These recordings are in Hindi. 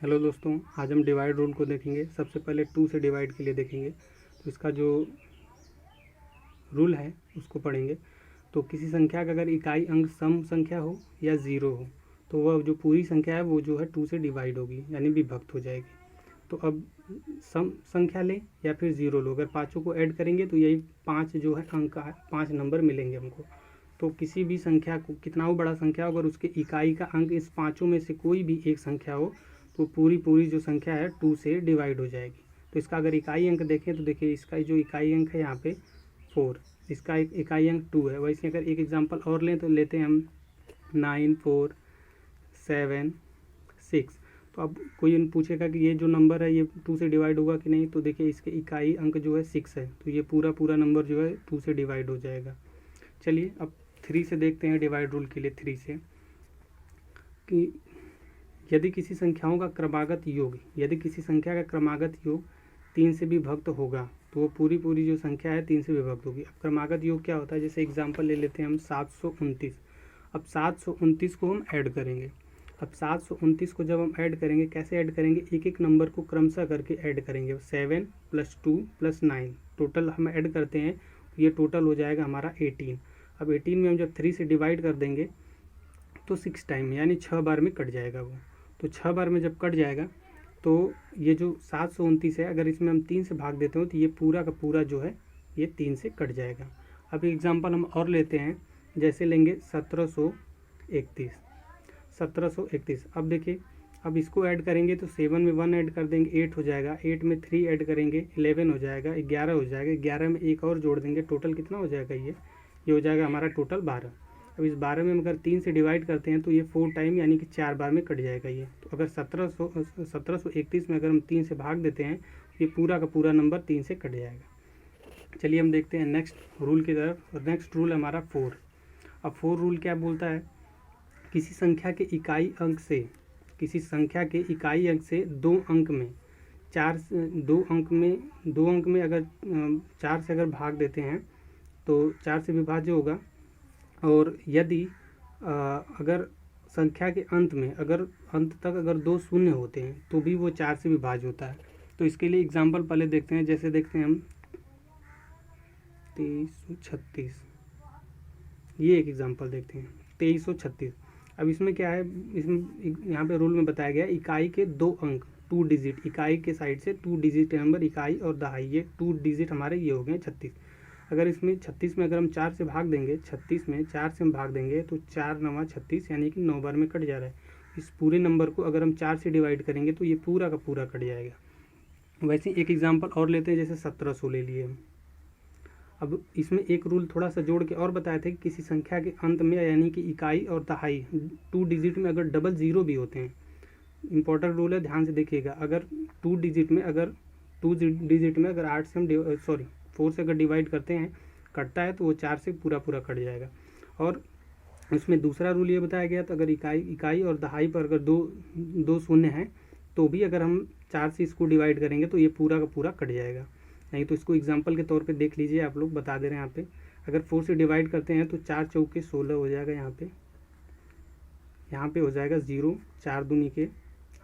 हेलो दोस्तों, आज हम डिवाइड रूल को देखेंगे। सबसे पहले 2 से डिवाइड के लिए देखेंगे, तो इसका जो रूल है उसको पढ़ेंगे। तो किसी संख्या का अगर इकाई अंक सम संख्या हो या ज़ीरो हो तो वह जो पूरी संख्या है वो जो है 2 से डिवाइड होगी, यानी विभक्त हो जाएगी। तो अब सम संख्या लें या फिर ज़ीरो लो, अगर पाँचों को ऐड करेंगे तो यही 5 जो है अंक 5 नंबर मिलेंगे हमको। तो किसी भी संख्या को, कितना वो बड़ा संख्या हो, अगर उसके इकाई का अंक इस पाँचों में से कोई भी एक संख्या हो तो पूरी जो संख्या है 2 से डिवाइड हो जाएगी। तो इसका अगर इकाई अंक देखें तो देखिए, इसका जो इकाई अंक है यहाँ पे 4, इसका एक इकाई अंक 2 है। वैसे अगर एक एग्जांपल और लें तो लेते हैं हम 9, 4, 7, 6। तो अब कोई पूछेगा कि ये जो नंबर है ये 2 से डिवाइड होगा कि नहीं, तो देखिए इसके इकाई अंक जो है 6 है, तो ये पूरा नंबर जो है 2 से डिवाइड हो जाएगा। चलिए अब 3 से देखते हैं डिवाइड रूल के लिए। 3 से कि यदि किसी संख्याओं का क्रमागत योग, यदि किसी संख्या का क्रमागत योग 3 से विभक्त होगा तो वो पूरी जो संख्या है 3 से विभक्त होगी। अब क्रमागत योग क्या होता है, जैसे एग्जांपल ले लेते हैं हम 729। अब 729 को हम ऐड करेंगे। अब 729 को जब हम ऐड करेंगे, कैसे ऐड करेंगे, एक एक नंबर को क्रमशः करके ऐड करेंगे। 7 + 2 + 9 टोटल हम ऐड करते हैं तो ये टोटल हो जाएगा हमारा 18। अब 18 में हम जब 3 से डिवाइड कर देंगे तो 6 टाइम यानी 6 बार में कट जाएगा वो। तो 6 बार में जब कट जाएगा तो ये जो 729 है, अगर इसमें हम 3 से भाग देते हो तो ये पूरा का पूरा जो है ये 3 से कट जाएगा। अब एग्जांपल हम और लेते हैं, जैसे लेंगे 1731। 1731 अब देखिए, अब इसको ऐड करेंगे तो 7 में 1 ऐड कर देंगे, 8 हो जाएगा। 8 में 3 ऐड करेंगे, 11 हो जाएगा। 11 हो जाएगा। 11 में एक और जोड़ देंगे, टोटल कितना हो जाएगा, ये हो जाएगा हमारा टोटल 12। अब इस 12 में अगर 3 से डिवाइड करते हैं तो ये 4 टाइम यानी कि 4 बार में कट जाएगा ये। तो अगर 1731 में अगर हम 3 से भाग देते हैं तो ये पूरा का पूरा नंबर 3 से कट जाएगा। चलिए हम देखते हैं नेक्स्ट रूल की तरफ। और नेक्स्ट रूल हमारा 4। अब 4 रूल क्या बोलता है, किसी संख्या के इकाई अंक से, किसी संख्या के इकाई अंक से 2 अंक में 2 अंक में अगर 4 से अगर भाग देते हैं तो 4 से विभाज्य होगा। और यदि अगर संख्या के अंत में, अगर अंत तक अगर 2 शून्य होते हैं तो भी वो 4 से विभाज्य होता है। तो इसके लिए एग्जांपल पहले देखते हैं, जैसे देखते हैं हम 2336, ये एक एग्जांपल देखते हैं 2336। अब इसमें क्या है, इसमें यहाँ पे रूल में बताया गया इकाई के 2 अंक 2 डिजिट, इकाई के साइड से 2 डिजिट नंबर, इकाई और दहाई, ये 2 डिजिट हमारे ये हो गए 36। अगर इसमें 36 में अगर हम 4 से भाग देंगे, 36 में 4 से हम भाग देंगे तो 4 9 36 यानी कि 9 बार में कट जा रहा है। इस पूरे नंबर को अगर हम 4 से डिवाइड करेंगे तो ये पूरा का पूरा कट जाएगा। वैसे एक एग्जांपल और लेते हैं, जैसे 1700 ले लिए हम। अब इसमें एक रूल थोड़ा सा जोड़ के और बताया था कि किसी संख्या के अंत में यानी कि इकाई और दहाई 2 डिजिट में अगर डबल ज़ीरो भी होते हैं, इंपॉर्टेंट रूल है, ध्यान से देखिएगा। अगर 2 डिजिट में अगर 8 से हम 4 से अगर डिवाइड करते हैं कटता है तो वो 4 से पूरा कट जाएगा। और इसमें दूसरा रूल ये बताया गया था, अगर इकाई और दहाई पर अगर दो शून्य हैं तो भी अगर हम 4 से इसको डिवाइड करेंगे तो ये पूरा का पूरा कट जाएगा। नहीं तो इसको एग्जांपल के तौर पे देख लीजिए, आप लोग बता दे रहे हैं यहाँ पे। अगर 4 से डिवाइड करते हैं तो 4 चौके 16 हो जाएगा, यहाँ पे हो जाएगा 0, 4 दूनी के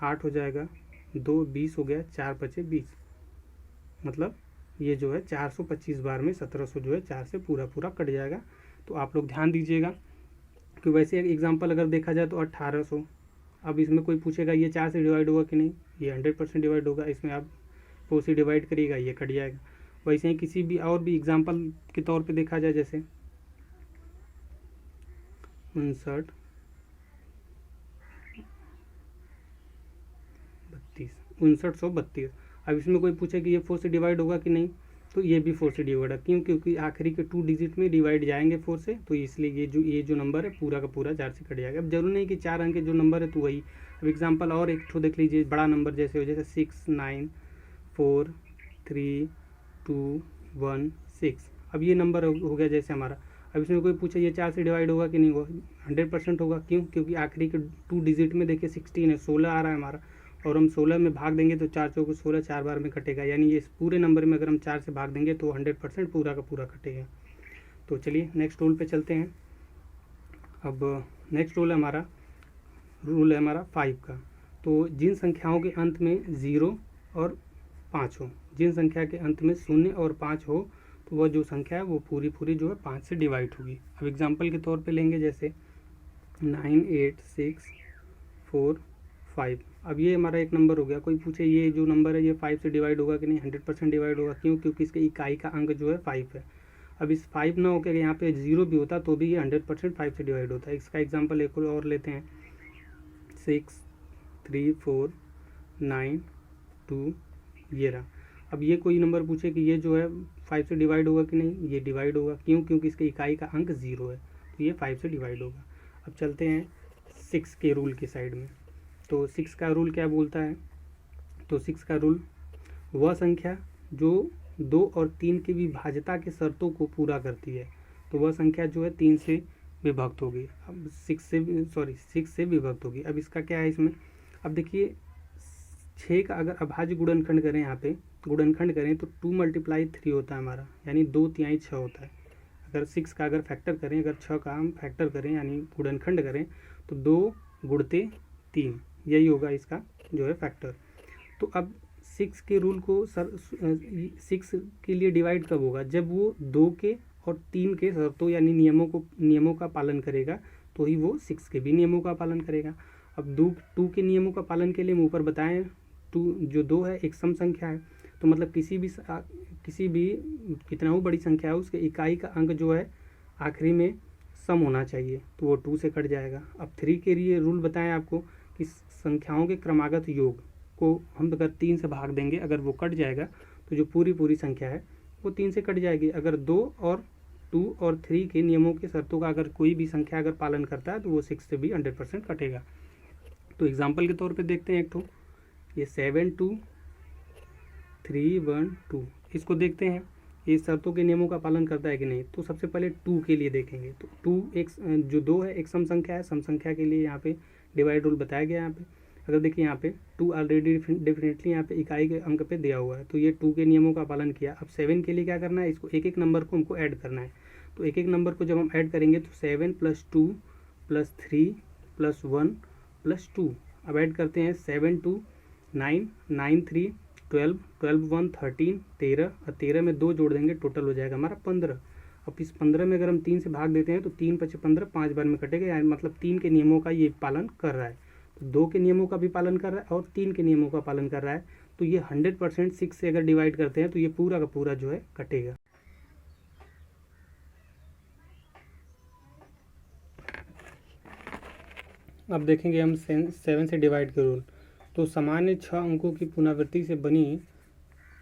8 हो जाएगा, 2 20 हो गया, 4 बचे 20। मतलब ये जो है 425 बार में 1700 जो है 4 से पूरा कट जाएगा। तो आप लोग ध्यान दीजिएगा कि वैसे एक एग्जांपल अगर देखा जाए तो 1800। अब इसमें कोई पूछेगा ये 4 से डिवाइड होगा कि नहीं, ये 100% डिवाइड होगा। इसमें आप 4 से डिवाइड करिएगा, ये कट जाएगा। वैसे ही किसी भी और भी एग्जांपल के तौर पे देखा जाए, जैसे 5932। अब इसमें कोई पूछे कि ये 4 से डिवाइड होगा कि नहीं, तो ये भी 4 से डिवाइड है। क्यों, क्योंकि आखिरी के 2 डिजिट में डिवाइड जाएंगे 4 से, तो इसलिए ये जो नंबर है पूरा का पूरा 4 से कट जाएगा। अब जरूरी नहीं कि 4 अंक के जो नंबर है तो वही। अब एग्जांपल और एक ठो देख लीजिए, बड़ा नंबर जैसे हो, जैसे 6 9 4 3 2 1 6। अब ये नंबर हो गया जैसे हमारा। अब इसमें कोई पूछे ये 4 से डिवाइड होगा कि नहीं, होगा 100% होगा। क्यों, क्योंकि आखिरी के 2 डिजिट में देखिए 16 है, 16 आ रहा है हमारा, और हम 16 में भाग देंगे तो 4 चौके 16, 4 बार में कटेगा। यानी ये पूरे नंबर में अगर हम 4 से भाग देंगे तो 100% पूरा का पूरा कटेगा। तो चलिए नेक्स्ट रूल पे चलते हैं। अब नेक्स्ट रूल है हमारा 5 का। तो जिन संख्याओं के अंत में 0 और 5 हो, जिन संख्या के अंत में 0 और 5 हो, तो वह जो संख्या है वो पूरी पूरी जो है 5 से डिवाइड होगी। अब एग्जांपल के तौर पे लेंगे, जैसे 9 8 6 4 5। अब ये हमारा एक नंबर हो गया। कोई पूछे ये जो नंबर है ये 5 से डिवाइड होगा कि नहीं? 100% डिवाइड होगा। क्यों? क्योंकि इसके इकाई का अंक जो है 5 है। अब इस 5 ना होकर यहाँ पे 0 भी होता तो भी ये 100% 5 से डिवाइड होता है। इसका एग्जाम्पल एक और लेते हैं, 6 3 4 9 2, ये रहा। अब ये कोई नंबर पूछे कि ये जो है 5 से डिवाइड होगा कि नहीं? ये डिवाइड होगा। क्यों? क्योंकि इसके इकाई का अंक 0 है, तो ये 5 से डिवाइड होगा। अब चलते हैं 6 के रूल की साइड में। तो 6 का रूल क्या बोलता है? तो 6 का रूल, वह संख्या जो 2 और 3 की विभाज्यता के शर्तों को पूरा करती है, तो वह संख्या जो है 3 से विभक्त होगी। अब 6 से विभक्त होगी। अब इसका क्या है इसमें? अब देखिए 6 का अगर अभाज्य गुणनखंड करें, यहाँ पे गुणनखंड करें तो 2 × 3 होता है हमारा, यानी 2/3 6 होता है। अगर 6 का अगर फैक्टर करें, अगर 6 का हम फैक्टर करें यानी गुणनखंड करें, तो 2 × 3 यही होगा इसका जो है फैक्टर। तो अब 6 के रूल को 6 के लिए डिवाइड कब होगा? जब वो 2 के और 3 के शर्तों यानी नियमों का पालन करेगा, तो ही वो 6 के भी नियमों का पालन करेगा। अब 2 के नियमों का पालन के लिए हम ऊपर बताएं, 2 है एक सम संख्या है, तो मतलब किसी भी कितना हो बड़ी संख्या है उसके इकाई का अंक जो है आखिरी में सम होना चाहिए, तो वो 2 से कट जाएगा। अब 3 के लिए रूल बताएं आपको कि संख्याओं के क्रमागत योग को हम अगर 3 से भाग देंगे, अगर वो कट जाएगा तो जो पूरी संख्या है वो 3 से कट जाएगी। अगर 2 और 3 के नियमों के शर्तों का अगर कोई भी संख्या अगर पालन करता है तो वो 6 से भी 100% कटेगा। तो एग्जाम्पल के तौर पे देखते हैं एक तो ये 7 2 3 1 2, इसको देखते हैं ये शर्तों के नियमों का पालन करता है कि नहीं। तो सबसे पहले 2 के लिए देखेंगे, तो 2 एक जो 2 है एक सम संख्या है, सम संख्या के लिए यहाँ पे डिवाइड रूल बताया गया है। यहाँ पे अगर देखिए यहाँ पे 2 ऑलरेडी डेफिनेटली यहाँ पे इकाई के अंक पे दिया हुआ है, तो ये 2 के नियमों का पालन किया। अब 7 के लिए क्या करना है? इसको एक नंबर को हमको ऐड करना है। तो एक नंबर को जब हम ऐड करेंगे तो 7 + 2 + 3 + 1 + 2। अब ऐड करते हैं 7 2 9 9 3 12 12 1 13 13, और 13 में 2 जोड़ देंगे, टोटल हो जाएगा हमारा 15। अब इस 15 में अगर हम 3 से भाग देते हैं तो 3 × 5 = 15, 5 बार में कटेगा, यानी मतलब 3 के नियमों का ये पालन कर रहा है। तो 2 के नियमों का भी पालन कर रहा है और 3 के नियमों का पालन कर रहा है, तो ये 100% 6 से अगर डिवाइड करते हैं तो ये पूरा का पूरा जो है कटेगा। अब देखेंगे हम 7 से डिवाइड के रूल। तो सामान्य 6 अंकों की पुनरावृत्ति से बनी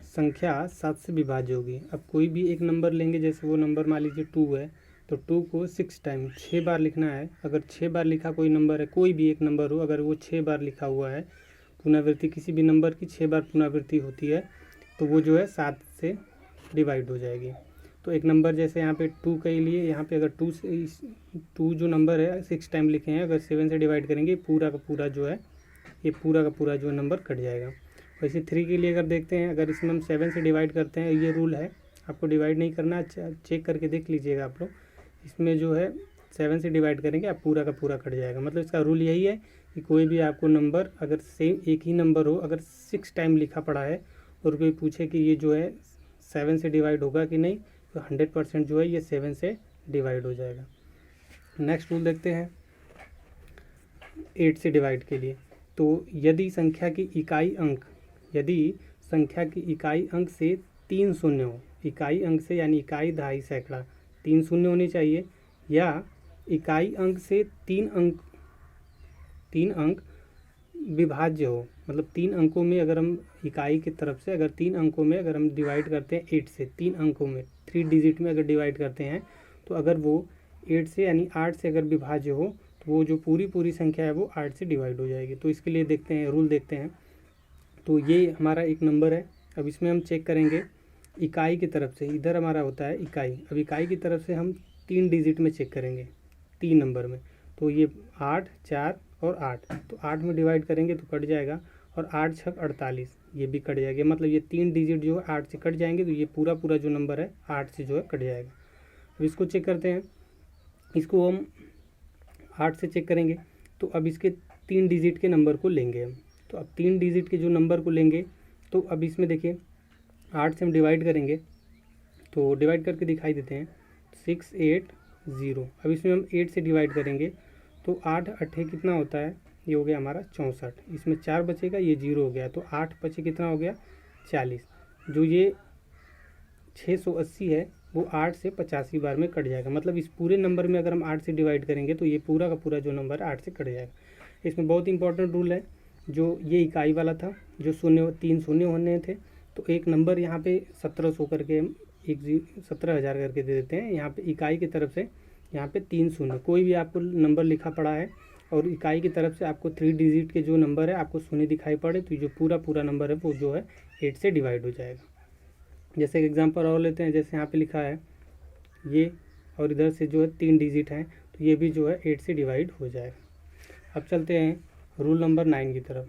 संख्या 7 से विभाज्य होगी। अब कोई भी एक नंबर लेंगे, जैसे वो नंबर मान लीजिए 2 है, तो 2 को 6 टाइम 6 बार लिखना है। अगर 6 बार लिखा कोई नंबर है, कोई भी एक नंबर हो, अगर वो 6 बार लिखा हुआ है, पुनरावृत्ति किसी भी नंबर की 6 बार पुनरावृत्ति होती है, तो वो जो है 7 से डिवाइड हो जाएगी। तो एक नंबर जैसे यहाँ पे 2 के लिए, यहाँ पे अगर 2 जो नंबर है 6 टाइम लिखे हैं, अगर 7 से डिवाइड करेंगे पूरा का पूरा जो है ये पूरा का पूरा जो नंबर कट जाएगा। वैसे 3 के लिए अगर देखते हैं, अगर इसमें हम 7 से डिवाइड करते हैं, ये रूल है, आपको डिवाइड नहीं करना, चेक करके देख लीजिएगा आप लोग। इसमें जो है 7 से डिवाइड करेंगे आप पूरा का पूरा कट जाएगा। मतलब इसका रूल यही है कि कोई भी आपको नंबर अगर सेम एक ही नंबर हो, अगर 6 टाइम लिखा पड़ा है और कोई पूछे कि ये जो है 7 से डिवाइड होगा कि नहीं, तो 100% जो है ये 7 से डिवाइड हो जाएगा। नेक्स्ट रूल देखते हैं 8 से डिवाइड के लिए। तो यदि संख्या की इकाई अंक से 3 शून्य हो, इकाई अंक से यानी इकाई दहाई सैकड़ा 3 शून्य होने चाहिए, या इकाई अंक से 3 अंक विभाज्य हो, मतलब 3 अंकों में अगर हम इकाई की तरफ से अगर 3 अंकों में अगर हम डिवाइड करते हैं 8 से, 3 अंकों में 3 डिजिट में अगर डिवाइड करते हैं, तो अगर वो 8 से यानी 8 से अगर विभाज्य हो, तो वो जो पूरी संख्या है वो 8 से डिवाइड हो जाएगी। तो इसके लिए देखते हैं रूल देखते हैं। तो ये हमारा एक नंबर है। अब इसमें हम चेक करेंगे इकाई की तरफ से, इधर हमारा होता है इकाई, अब इकाई की तरफ से हम 3 डिजिट में चेक करेंगे 3 नंबर में। तो ये 8 4 और 8, तो 8 में डिवाइड करेंगे तो कट जाएगा, और 8 6 48 ये भी कट जाएगा। मतलब ये 3 डिजिट जो है 8 से कट जाएंगे, तो ये पूरा जो नंबर है 8 से जो है कट जाएगा। अब इसको चेक करते हैं, इसको हम 8 से चेक करेंगे, तो अब इसके 3 डिजिट के नंबर को लेंगे हम, तो अब 3 डिजिट के जो नंबर को लेंगे, तो अब इसमें देखिए 8 से हम डिवाइड करेंगे, तो डिवाइड करके दिखाई देते हैं 680। अब इसमें हम 8 से डिवाइड करेंगे, तो 8 अट्ठे कितना होता है, ये हो गया हमारा 64। इसमें 4 बचेगा, ये 0 हो गया, तो 8 बचे कितना हो गया 40। जो ये 680 है वो 8 से 85 बार में कट जाएगा। मतलब इस पूरे नंबर में अगर हम 8 से डिवाइड करेंगे तो ये पूरा का पूरा जो नंबर 8 से कट जाएगा। इसमें बहुत इंपॉर्टेंट रूल है, जो ये इकाई वाला था, जो 3 शून्य होने थे, तो एक नंबर यहाँ पे 1700 करके हम 17,000 करके दे देते हैं। यहाँ पे इकाई की तरफ से यहाँ पे 3 शून्य, कोई भी आपको नंबर लिखा पड़ा है और इकाई की तरफ से आपको 3 डिजिट के जो नंबर है आपको शून्य दिखाई पड़े, तो जो पूरा नंबर है वो जो है 8 से डिवाइड हो जाएगा। जैसे एक एग्जांपल और लेते हैं, जैसे यहाँ पे लिखा है ये, और इधर से जो है 3 डिजिट हैं, तो ये भी जो है 8 से डिवाइड हो जाएगा। अब चलते हैं रूल नंबर 9 की तरफ।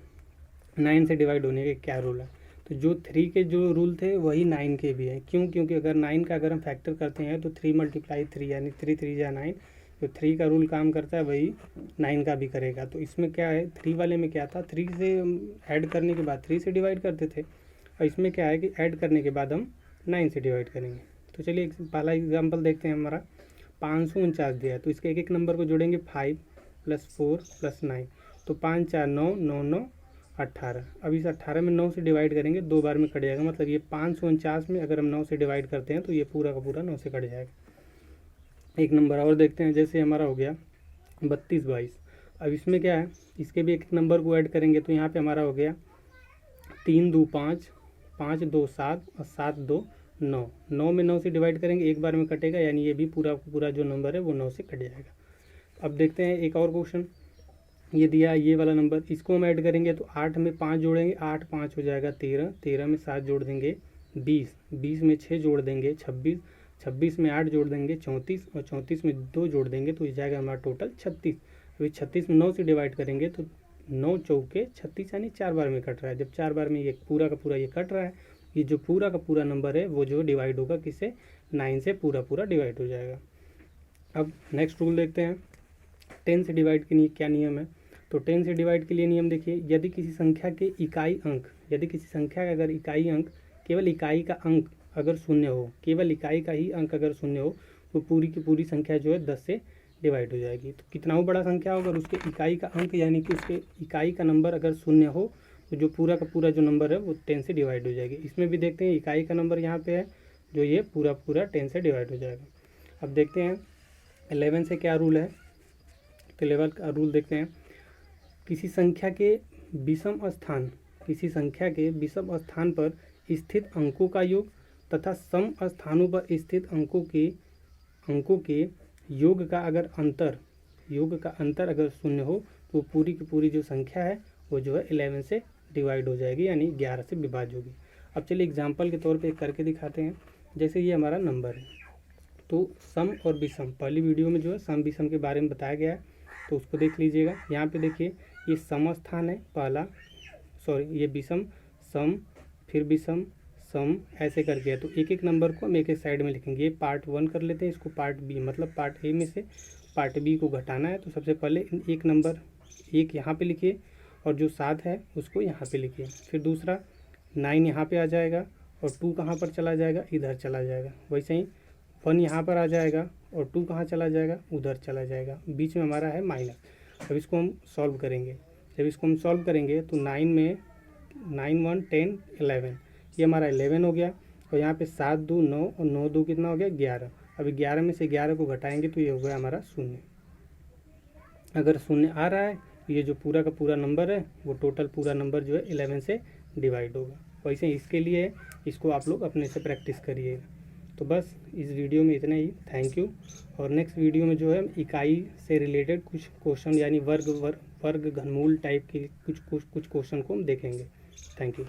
9 से डिवाइड होने के क्या रूल है, तो जो 3 के जो रूल थे वही 9 के भी हैं। क्यों? क्योंकि अगर 9 का अगर हम फैक्टर करते हैं तो 3 × 3 यानी 3 3 या 9, जो 3 का रूल काम करता है वही 9 का भी करेगा। तो इसमें क्या है, 3 वाले में क्या था, 3 से ऐड करने के बाद 3 से डिवाइड करते थे, और इसमें क्या है कि ऐड करने के बाद हम 9 से डिवाइड करेंगे। तो चलिए पहला एग्जांपल देखते हैं। हमारा 549 दिया है, तो इसके एक नंबर को जोड़ेंगे 5 + 4 + 9, तो 5 4 9 9 9 18। अब इस 18 में 9 से डिवाइड करेंगे, 2 बार में कट जाएगा। मतलब ये 549 में अगर हम 9 से डिवाइड करते हैं तो ये पूरा का पूरा 9 से कट जाएगा। एक नंबर और देखते हैं, जैसे हमारा हो गया 32 22। अब इसमें क्या है, इसके भी एक नंबर को ऐड करेंगे, तो यहाँ पे हमारा हो गया 3 2 5 5 2 7 और 7 2 9। 9 में 9 से डिवाइड करेंगे, एक बार में कटेगा, यानी ये भी पूरा जो नंबर है वो 9 से कट जाएगा। अब देखते हैं एक और क्वेश्चन, ये दिया ये वाला नंबर, इसको हम ऐड करेंगे तो 8 में 5 जोड़ेंगे, 8 5 हो जाएगा 13, 13 में 7 जोड़ देंगे 20, 20 में 6 जोड़ देंगे 26, 26 में 8 जोड़ देंगे 34, और 34 में 2 जोड़ देंगे तो ये जाएगा हमारा टोटल 36। अभी 36 में 9 से डिवाइड करेंगे तो 9 चौके 36, यानी 4 बार में कट रहा है। जब 4 बार में ये पूरा का पूरा ये कट रहा है, ये जो पूरा का पूरा नंबर है वो जो डिवाइड होगा किससे, 9 से पूरा डिवाइड हो जाएगा। अब नेक्स्ट रूल देखते हैं, 10 से डिवाइड के लिए क्या नियम है। तो 10 से डिवाइड के लिए नियम देखिए, यदि किसी संख्या के इकाई अंक, यदि किसी संख्या का अगर इकाई अंक, केवल इकाई का अंक अगर शून्य हो, केवल इकाई का ही अंक अगर शून्य हो, तो पूरी की पूरी संख्या जो है 10 से डिवाइड हो जाएगी। तो कितना हो बड़ा संख्या हो, अगर उसके इकाई का अंक यानी कि उसके इकाई का नंबर अगर शून्य हो, तो जो पूरा का पूरा जो नंबर है वो 10 से डिवाइड हो जाएगी। इसमें भी देखते हैं इकाई का नंबर यहाँ पे है, जो ये पूरा 10 से डिवाइड हो जाएगा। अब देखते हैं 11 से क्या रूल है। तो 11 का रूल देखते हैं, किसी संख्या के विषम स्थान पर स्थित अंकों का योग तथा सम स्थानों पर स्थित अंकों के योग का अंतर अगर शून्य हो, तो पूरी की पूरी जो संख्या है वो जो है 11 से डिवाइड हो जाएगी, यानी 11 से विभाज्य होगी। अब चलिए एग्जाम्पल के तौर पे करके दिखाते हैं। जैसे ये हमारा नंबर है, तो सम और विषम, पहली वीडियो में जो है सम विषम के बारे में बताया गया है, तो उसको देख लीजिएगा। यहाँ पे देखिए ये सम स्थान है पहला, ये विषम सम, फिर विषम सम, ऐसे करके है। तो एक एक नंबर को हम एक एक साइड में लिखेंगे। ये पार्ट 1 कर लेते हैं, इसको पार्ट बी, मतलब पार्ट ए में से पार्ट बी को घटाना है। तो सबसे पहले एक नंबर 1 यहाँ पे लिखिए, और जो 7 है उसको यहाँ पे लिखिए। फिर दूसरा 9 यहाँ पे आ जाएगा, और 2 कहाँ पर चला जाएगा, इधर चला जाएगा। वैसे ही 1 यहाँ पर आ जाएगा, और 2 कहाँ चला जाएगा, उधर चला जाएगा। बीच में हमारा है माइनस। अब इसको हम सॉल्व करेंगे। जब इसको हम सॉल्व करेंगे तो 9 में 9 1 10 11, ये हमारा 11 हो गया। और यहाँ पे 7 2 9, और 9 2 कितना हो गया 11। अभी 11 में से 11 को घटाएंगे तो ये हो गया हमारा 0। अगर 0 आ रहा है तो ये जो पूरा का पूरा नंबर है वो टोटल पूरा नंबर जो है 11 से डिवाइड होगा। वैसे इसके लिए इसको आप लोग अपने से प्रैक्टिस करिएगा। तो बस इस वीडियो में इतना ही, थैंक यू। और नेक्स्ट वीडियो में जो है इकाई से रिलेटेड कुछ क्वेश्चन, यानी वर्ग घनमूल टाइप के कुछ क्वेश्चन को हम देखेंगे। Thank you.